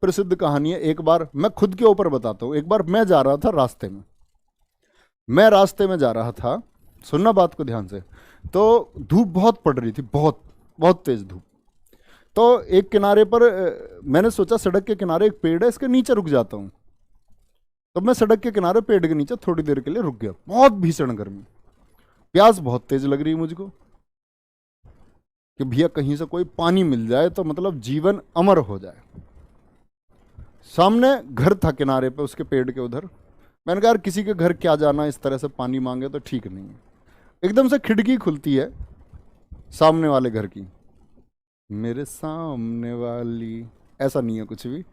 प्रसिद्ध कहानी है। एक बार मैं खुद के ऊपर बताता हूँ। एक बार मैं जा रहा था रास्ते में, मैं रास्ते में जा रहा था, सुनना बात को ध्यान से। तो धूप बहुत पड़ रही थी, बहुत बहुत तेज धूप। तो एक किनारे पर मैंने सोचा सड़क के किनारे एक पेड़ है, इसके नीचे रुक जाता हूँ। तो मैं सड़क के किनारे पेड़ के नीचे थोड़ी देर के लिए रुक गया। बहुत भीषण गर्मी, प्यास बहुत तेज लग रही है मुझको कि भैया कहीं से कोई पानी मिल जाए तो मतलब जीवन अमर हो जाए। सामने घर था किनारे पे, उसके पेड़ के उधर। मैंने कहा यार किसी के घर क्या जाना, इस तरह से पानी मांगे तो ठीक नहीं है। एकदम से खिड़की खुलती है सामने वाले घर की, मेरे सामने वाली, ऐसा नहीं है कुछ भी।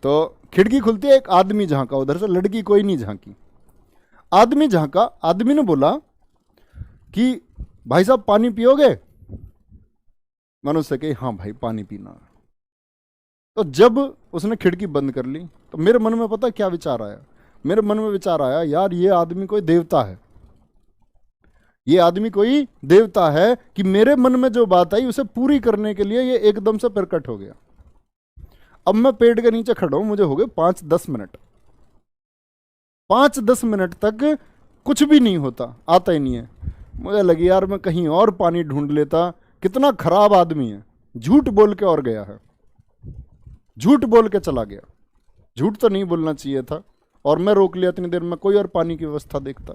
तो खिड़की खुलती है, एक आदमी झांका उधर से, लड़की कोई नहीं झांकी। आदमी झांका, आदमी ने बोला कि भाई साहब पानी पियोगे? मैंने उससे कही हाँ भाई पानी पीना। तो जब उसने खिड़की बंद कर ली तो मेरे मन में पता क्या विचार आया? मेरे मन में विचार आया यार ये आदमी कोई देवता है, ये आदमी कोई देवता है कि मेरे मन में जो बात आई उसे पूरी करने के लिए ये एकदम से प्रकट हो गया। अब मैं पेड़ के नीचे खड़ा हूं, मुझे हो गए 5-10 मिनट। 5-10 मिनट तक कुछ भी नहीं होता, आता ही नहीं है। मुझे लगी यार मैं कहीं और पानी ढूंढ लेता। कितना खराब आदमी है, झूठ बोल के और गया है, झूठ बोल के चला गया। झूठ तो नहीं बोलना चाहिए था, और मैं रोक लिया। इतनी देर में कोई और पानी की व्यवस्था देखता।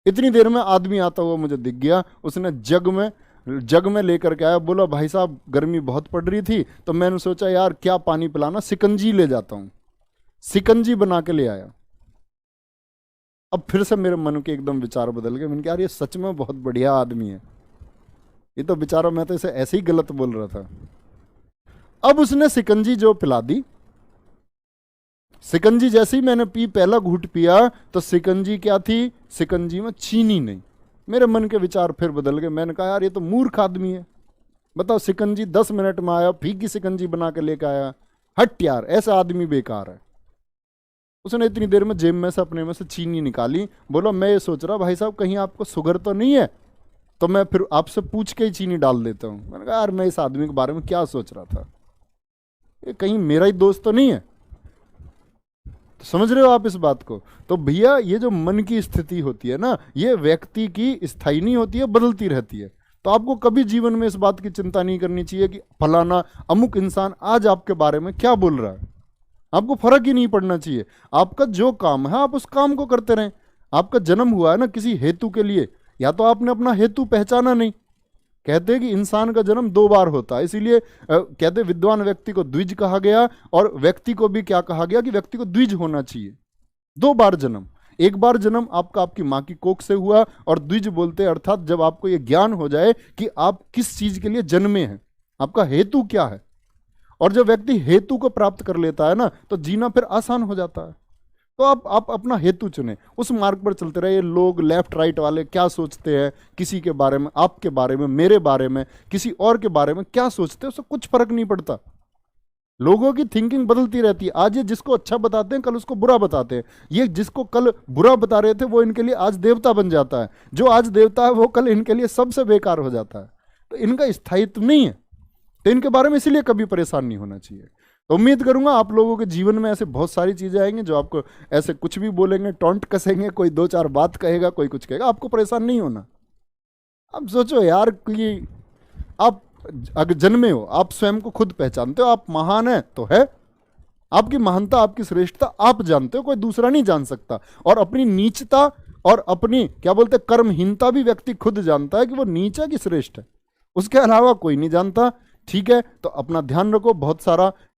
इतनी देर में आदमी आता हुआ मुझे दिख गया। उसने जग में लेकर के आया। बोला भाई साहब गर्मी बहुत पड़ रही थी तो मैंने सोचा यार क्या पानी पिलाना, सिकंजी ले जाता हूं। सिकंजी बना के ले आया। अब फिर से मेरे मन के एकदम विचार बदल गए। मैंने कहा यार ये सच में बहुत बढ़िया आदमी है, ये तो बेचारा, मैं तो इसे ऐसे ही गलत बोल रहा था। अब उसने सिकंजी जो पिला दी, सिकंजी जैसे ही मैंने पी, पहला घूंट पिया तो सिकंजी क्या थी? सिकंजी में चीनी नहीं। मेरे मन के विचार फिर बदल गए। मैंने कहा यार ये तो मूर्ख आदमी है। बताओ सिकंजी 10 मिनट में आया, फीकी सिकंजी बना के लेकर आया। हट यार, ऐसा आदमी बेकार है। उसने इतनी देर में जेब में से अपने में से चीनी निकाली। बोला मैं ये सोच रहा भाई साहब कहीं आपको शुगर तो नहीं है, तो मैं फिर आपसे पूछ के ही चीनी डाल देता हूँ। मैंने कहा यार मैं इस आदमी के बारे में क्या सोच रहा था, ये कहीं मेरा ही दोस्त तो नहीं है। तो समझ रहे हो आप इस बात को? तो भैया ये जो मन की स्थिति होती है ना, ये व्यक्ति की स्थायी नहीं होती है, बदलती रहती है। तो आपको कभी जीवन में इस बात की चिंता नहीं करनी चाहिए कि फलाना अमुक इंसान आज आपके बारे में क्या बोल रहा है। आपको फर्क ही नहीं पड़ना चाहिए। आपका जो काम है आप उस काम को करते रहें। आपका जन्म हुआ है ना किसी हेतु के लिए, या तो आपने अपना हेतु पहचाना नहीं। कहते हैं कि इंसान का जन्म 2 बार होता है, इसीलिए कहते विद्वान व्यक्ति को द्विज कहा गया, और व्यक्ति को भी क्या कहा गया कि व्यक्ति को द्विज होना चाहिए। 2 बार जन्म। एक बार जन्म आपका आपकी माँ की कोख से हुआ, और द्विज बोलते हैं अर्थात जब आपको ये ज्ञान हो जाए कि आप किस चीज के लिए जन्मे हैं, आपका हेतु क्या है। और जब व्यक्ति हेतु को प्राप्त कर लेता है ना, तो जीना फिर आसान हो जाता है। तो आप अपना हेतु चुने, उस मार्ग पर चलते रहे। लोग लेफ्ट राइट वाले क्या सोचते हैं किसी के बारे में, आपके बारे में, मेरे बारे में, किसी और के बारे में क्या सोचते हैं, उससे कुछ फर्क नहीं पड़ता। लोगों की थिंकिंग बदलती रहती है। आज ये जिसको अच्छा बताते हैं कल उसको बुरा बताते हैं। ये जिसको कल बुरा बता रहे थे वो इनके लिए आज देवता बन जाता है। जो आज देवता है वो कल इनके लिए सबसे बेकार हो जाता है। तो इनका स्थायित्व नहीं है। तो इनके बारे में इसीलिए कभी परेशान नहीं होना चाहिए। तो उम्मीद करूंगा आप लोगों के जीवन में ऐसे बहुत सारी चीजें आएंगी जो आपको ऐसे कुछ भी बोलेंगे, टॉन्ट कसेंगे, कोई 2-4 बात कहेगा, कोई कुछ कहेगा, आपको परेशान नहीं होना। अब सोचो यार कि आप अगर जन्मे हो, आप स्वयं को खुद पहचानते हो, आप महान है तो है। आपकी महानता, आपकी श्रेष्ठता आप जानते हो, कोई दूसरा नहीं जान सकता। और अपनी नीचता और अपनी क्या बोलते कर्महीनता भी व्यक्ति खुद जानता है कि वो नीच है कि श्रेष्ठ है। उसके अलावा कोई नहीं जानता। ठीक है, तो अपना ध्यान रखो। बहुत सारा